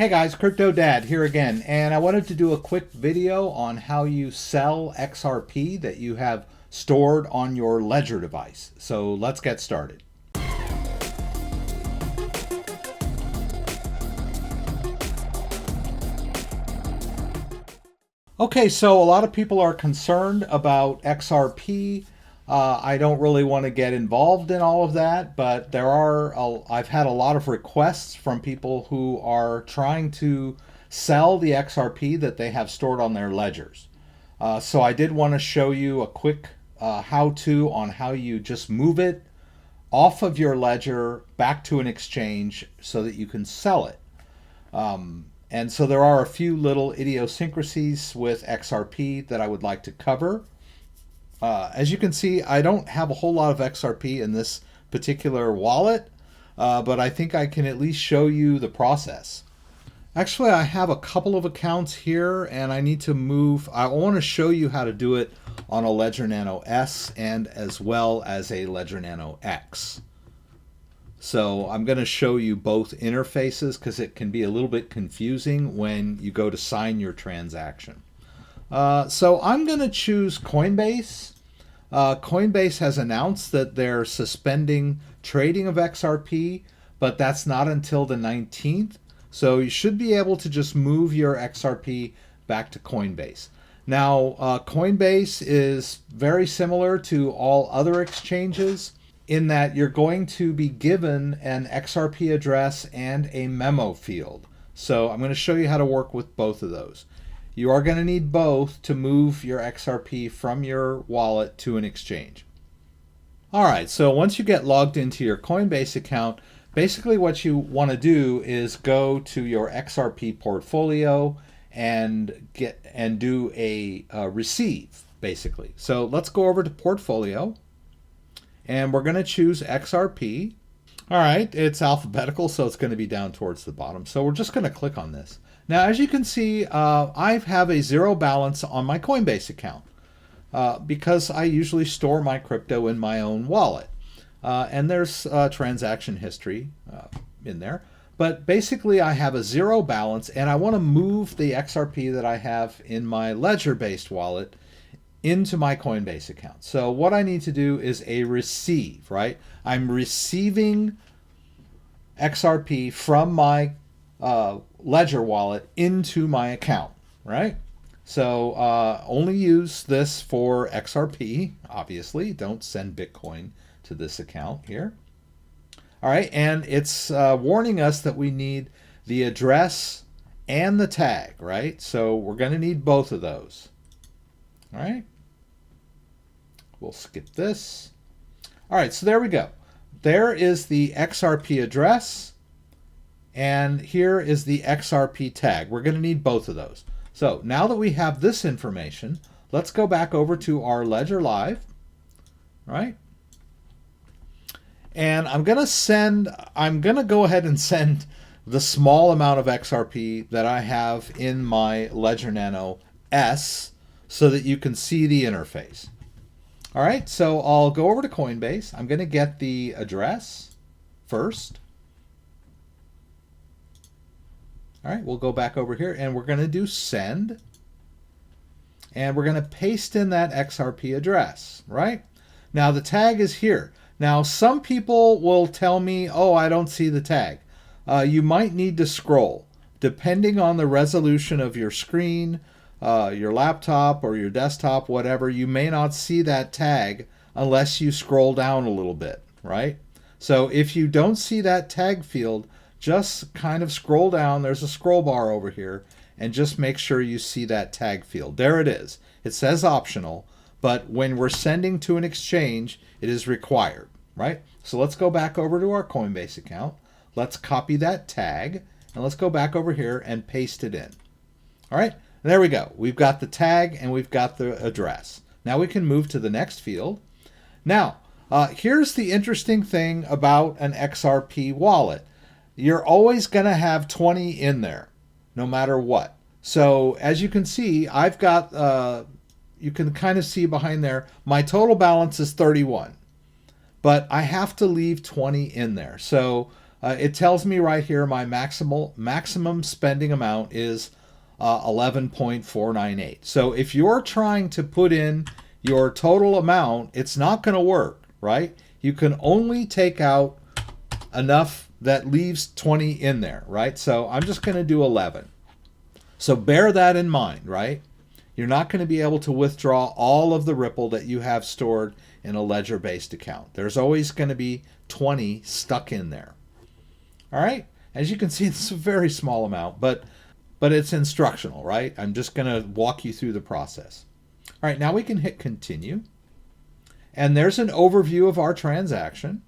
Hey guys, Crypto Dad here again, and I wanted to do a quick video on how you sell XRP that you have stored on your Ledger device. So let's get started. Okay, so a lot of people are concerned about XRP. I don't really want to get involved in all of that, but I've had a lot of requests from people who are trying to sell the XRP that they have stored on their ledgers. So I did want to show you a quick how-to on how you just move it off of your ledger back to an exchange so that you can sell it. And so there are a few little idiosyncrasies with XRP that I would like to cover. As you can see, I don't have a whole lot of XRP in this particular wallet, but I think I can at least show you the process. Actually, I have a couple of accounts here, and I need to move. I want to show you how to do it on a Ledger Nano S and as well as a Ledger Nano X. So I'm going to show you both interfaces because it can be a little bit confusing when you go to sign your transaction. So I'm going to choose Coinbase. Coinbase has announced that they're suspending trading of XRP, but that's not until the 19th. So you should be able to just move your XRP back to Coinbase. Now, Coinbase is very similar to all other exchanges in that you're going to be given an XRP address and a memo field. So I'm going to show you how to work with both of those. You are going to need both to move your XRP from your wallet to an exchange. All right, so once you get logged into your Coinbase account, basically what you want to do is go to your XRP portfolio and do a receive, basically. So let's go over to portfolio. And we're going to choose XRP. All right, it's alphabetical, so it's going to be down towards the bottom. So we're just going to click on this. Now, as you can see, I have a zero balance on my Coinbase account because I usually store my crypto in my own wallet. And there's transaction history in there. But basically, I have a zero balance, and I want to move the XRP that I have in my Ledger-based wallet into my Coinbase account. So what I need to do is a receive, right? I'm receiving XRP from my Ledger wallet into my account, right? So only use this for XRP, obviously. Don't send Bitcoin to this account here. All right, and it's warning us that we need the address and the tag, right? So we're going to need both of those. All right, we'll skip this. All right, so there we go. There is the XRP address, and here is the XRP tag. We're going to need both of those. So now that we have this information, let's go back over to our Ledger Live, right? And I'm going to go ahead and send the small amount of XRP that I have in my Ledger Nano S, so that you can see the interface. All right, so I'll go over to Coinbase. I'm going to get the address first. All right, we'll go back over here and we're going to do send. And we're going to paste in that XRP address, right? Now the tag is here. Now some people will tell me, oh, I don't see the tag. You might need to scroll. Depending on the resolution of your screen, your laptop or your desktop, whatever, you may not see that tag unless you scroll down a little bit, right? So if you don't see that tag field, just kind of scroll down. There's a scroll bar over here, and just make sure you see that tag field. There it is. It says optional, but when we're sending to an exchange, it is required, right? So let's go back over to our Coinbase account. Let's copy that tag, and let's go back over here and paste it in. All right. There we go. We've got the tag and we've got the address. Now we can move to the next field. Now, here's the interesting thing about an XRP wallet. You're always going to have 20 in there, no matter what. So as you can see, I've got, you can kind of see behind there, my total balance is 31. But I have to leave 20 in there. So it tells me right here my maximum spending amount is 11.498. So if you're trying to put in your total amount, it's not going to work, right? You can only take out enough that leaves 20 in there, right? So I'm just going to do 11. So bear that in mind, right? You're not going to be able to withdraw all of the Ripple that you have stored in a ledger-based account. There's always going to be 20 stuck in there. All right? As you can see, it's a very small amount, but it's instructional, right? I'm just going to walk you through the process. All right, now we can hit continue. And there's an overview of our transaction.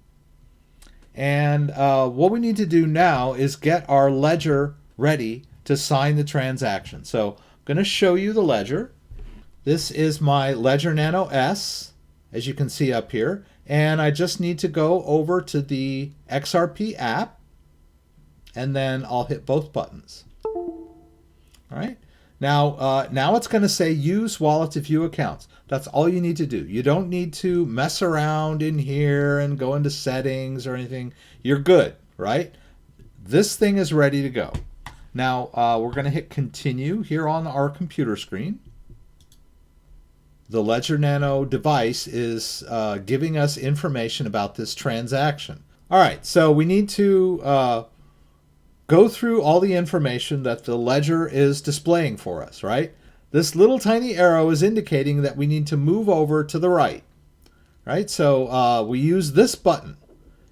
And what we need to do now is get our ledger ready to sign the transaction. So I'm going to show you the ledger. This is my Ledger Nano S, as you can see up here. And I just need to go over to the XRP app, and then I'll hit both buttons. All right. Now it's going to say use wallet to view accounts. That's all you need to do. You don't need to mess around in here and go into settings or anything. You're good, right? This thing is ready to go. Now we're going to hit continue here on our computer screen. The Ledger Nano device is giving us information about this transaction. All right, so we need to go through all the information that the ledger is displaying for us, right? This little tiny arrow is indicating that we need to move over to the right, right? So we use this button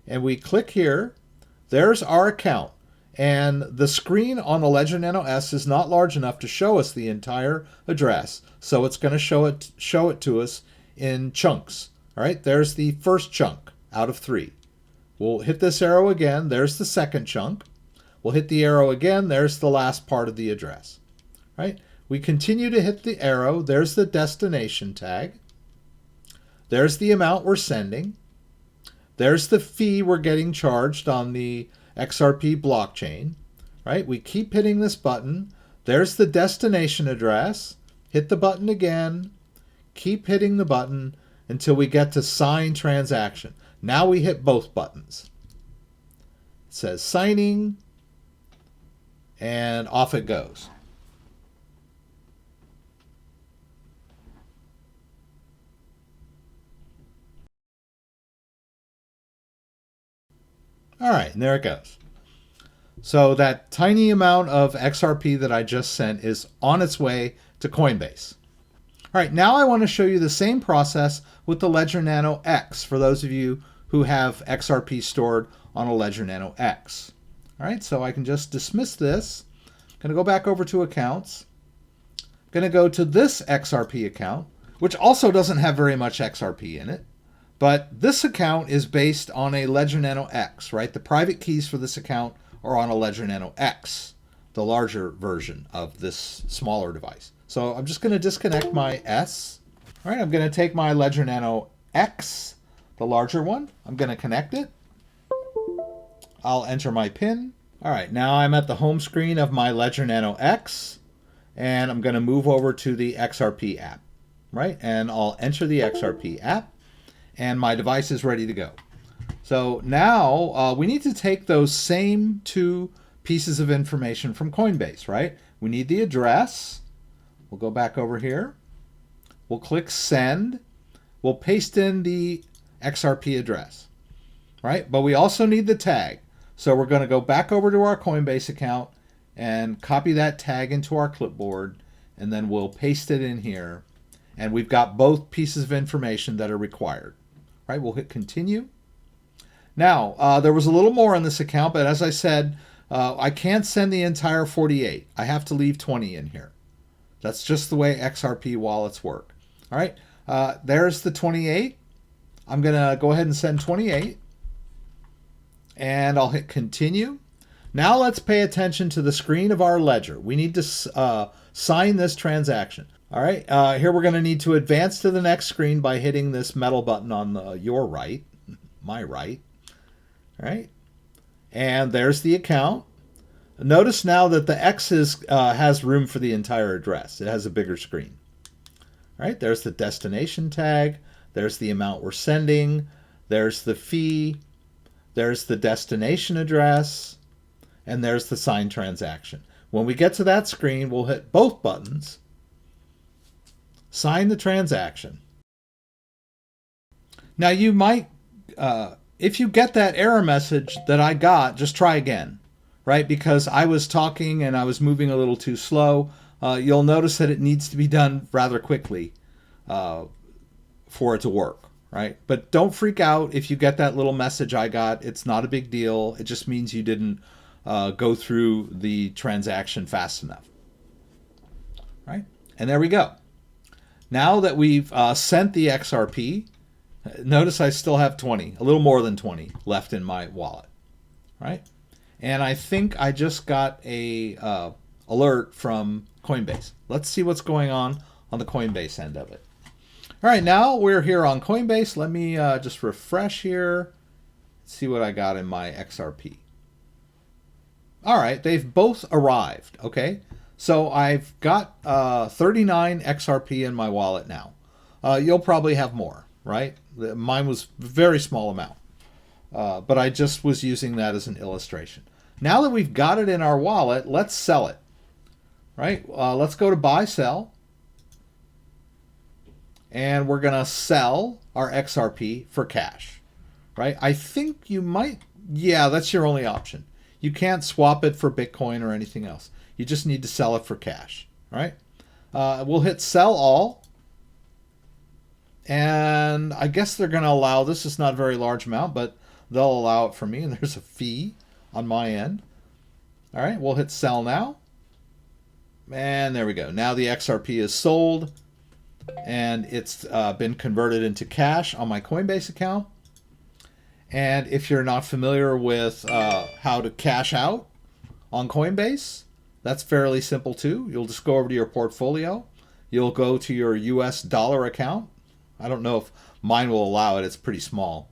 and we click here. There's our account. And the screen on the Ledger Nano S is not large enough to show us the entire address. So it's going to show it to us in chunks. All right, there's the first chunk out of 3. We'll hit this arrow again. There's the second chunk. We'll hit the arrow again. There's the last part of the address. Right? We continue to hit the arrow. There's the destination tag. There's the amount we're sending. There's the fee we're getting charged on the XRP blockchain. Right? We keep hitting this button. There's the destination address. Hit the button again. Keep hitting the button until we get to sign transaction. Now we hit both buttons. It says signing. And off it goes. All right, and there it goes. So that tiny amount of XRP that I just sent is on its way to Coinbase. All right, now I want to show you the same process with the Ledger Nano X for those of you who have XRP stored on a Ledger Nano X. All right, so I can just dismiss this. I'm going to go back over to accounts. I'm going to go to this XRP account, which also doesn't have very much XRP in it. But this account is based on a Ledger Nano X, right? The private keys for this account are on a Ledger Nano X, the larger version of this smaller device. So I'm just going to disconnect my S. All right, I'm going to take my Ledger Nano X, the larger one. I'm going to connect it. I'll enter my PIN. All right, now I'm at the home screen of my Ledger Nano X, and I'm going to move over to the XRP app, right? And I'll enter the XRP app, and my device is ready to go. So now we need to take those same 2 pieces of information from Coinbase, right? We need the address. We'll go back over here. We'll click send. We'll paste in the XRP address, right? But we also need the tag. So we're going to go back over to our Coinbase account and copy that tag into our clipboard, and then we'll paste it in here. And we've got both pieces of information that are required, right? We'll hit continue. Now, there was a little more on this account, but as I said, I can't send the entire 48. I have to leave 20 in here. That's just the way XRP wallets work. All right, there's the 28. I'm going to go ahead and send 28. And I'll hit continue. Now let's pay attention to the screen of our ledger. We need to sign this transaction. All right, here we're going to need to advance to the next screen by hitting this metal button on your right, my right. All right, and there's the account. Notice now that the X has room for the entire address. It has a bigger screen. All right, there's the destination tag. There's the amount we're sending. There's the fee. there's the destination address, and there's the signed transaction. When we get to that screen, we'll hit both buttons, sign the transaction. Now you might, if you get that error message that I got, just try again, right? Because I was talking and I was moving a little too slow. You'll notice that it needs to be done rather quickly for it to work, right? But don't freak out if you get that little message I got. It's not a big deal. It just means you didn't go through the transaction fast enough, right? And there we go. Now that we've sent the XRP, notice I still have 20, a little more than 20 left in my wallet, right? And I think I just got a alert from Coinbase. Let's see what's going on the Coinbase end of it. All right, now we're here on Coinbase. Let me just refresh here, see what I got in my XRP. All right, they've both arrived, okay? So I've got 39 XRP in my wallet now. You'll probably have more, right? Mine was a very small amount, but I just was using that as an illustration. Now that we've got it in our wallet, let's sell it, right? Let's go to buy, sell. And we're going to sell our XRP for cash, right? I think you might, yeah, that's your only option. You can't swap it for Bitcoin or anything else. You just need to sell it for cash, right? We'll hit sell all. And I guess they're going to allow, this is not a very large amount, but they'll allow it for me. And there's a fee on my end. All right, we'll hit sell now. And there we go. Now the XRP is sold. And it's been converted into cash on my Coinbase account. And if you're not familiar with how to cash out on Coinbase, that's fairly simple too. You'll just go over to your portfolio. You'll go to your US dollar account. I don't know if mine will allow it. It's pretty small.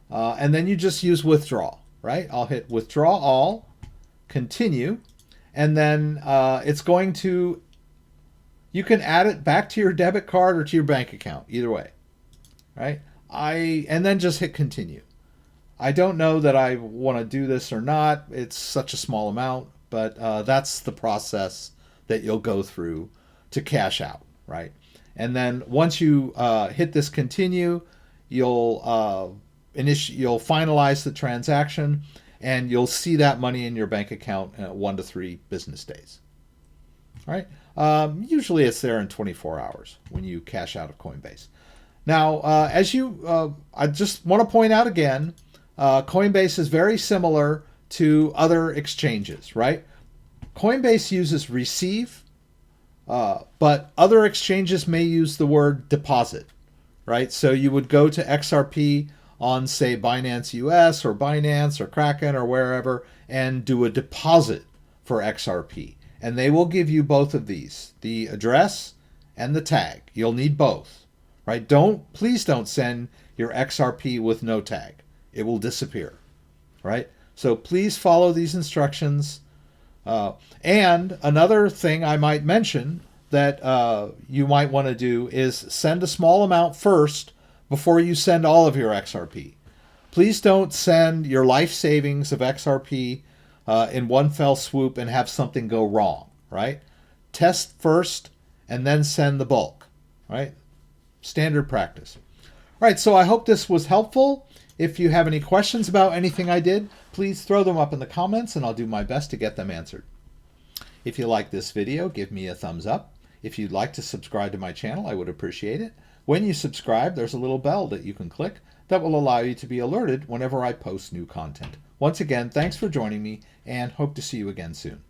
And then you just use withdraw, right? I'll hit withdraw all, continue, and then it's going to, you can add it back to your debit card or to your bank account, either way, right? And then just hit continue. I don't know that I want to do this or not. It's such a small amount, but that's the process that you'll go through to cash out, right? And then once you hit this continue, you'll finalize the transaction, and you'll see that money in your bank account in 1 to 3 business days. All right. Usually it's there in 24 hours when you cash out of Coinbase. Now, I just want to point out again, Coinbase is very similar to other exchanges, right? Coinbase uses receive, but other exchanges may use the word deposit, right? So you would go to XRP on, say, Binance US or Binance or Kraken or wherever and do a deposit for XRP. And they will give you both of these, the address and the tag. You'll need both, right? Please don't send your XRP with no tag. It will disappear, right? So please follow these instructions. And another thing I might mention that you might want to do is send a small amount first before you send all of your XRP. Please don't send your life savings of XRP in one fell swoop and have something go wrong, right? Test first and then send the bulk, right? Standard practice. All right, so I hope this was helpful. If you have any questions about anything I did, please throw them up in the comments and I'll do my best to get them answered. If you like this video, give me a thumbs up. If you'd like to subscribe to my channel, I would appreciate it. When you subscribe, there's a little bell that you can click that will allow you to be alerted whenever I post new content. Once again, thanks for joining me and hope to see you again soon.